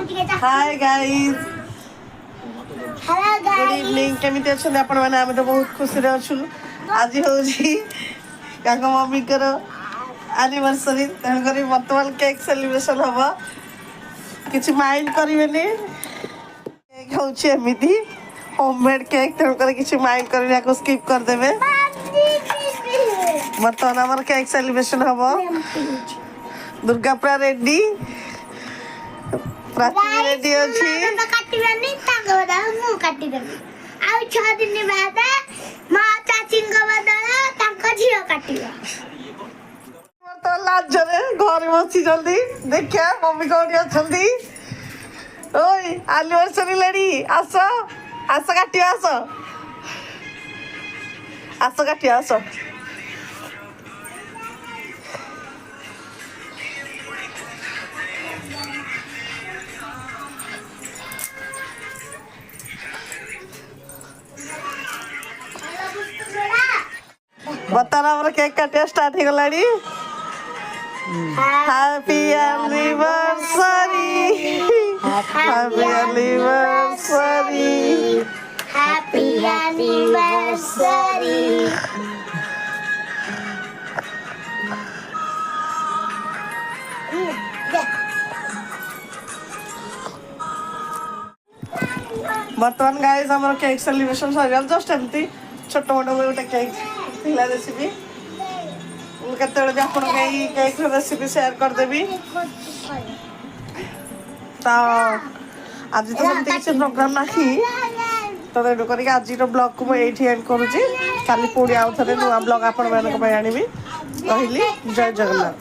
Hi guys good evening केमिति अछन आपण माने हम तो बहुत खुशी रे अछु आज होजी काका मम्मी करो एनिवर्सरी तन करी वर्तमान केक सेलिब्रेशन हबो किछि माइंड करिवेनी केक होछि एमिति होममेड केक तन करी किछि माइंड करिना को स्किप कर देबे वर्तमान हमर केक सेलिब्रेशन हबो दुर्गा पूरा रेडी प्राची रेडी अछि काटिबेनी ताको बदा मु काटि देबी आ 6 दिन बाद मा चाचिंग बदला ताको झियो काटिबो तो लाज रे घर बसी जल्दी देखिया मम्मी कोठी अछंदी ओय एनिवर्सरी लेडी आसो आसो काटियो आसो आसो काटियो आसो बताना हमर केक काटिया स्टार्ट हो गलाडी happy anniversary happy anniversary happy anniversary बर्तमान गाइस हमर केक सेलिब्रेशन सरियल जस्ट एमती छोट मोट गोटे केक थिला रेसिपी केतबेले भी आपण के केक रेसिपी शेयर कर देबी तो आज तो सेमती किसी प्रोग्राम नाही तो रेडो करी आज ब्लॉग को मैं एठी एंड करूची खाली पुडी आउ थरे नुआ ब्लॉग आपण मानक पय आनिबी कहली जय जगन्नाथ।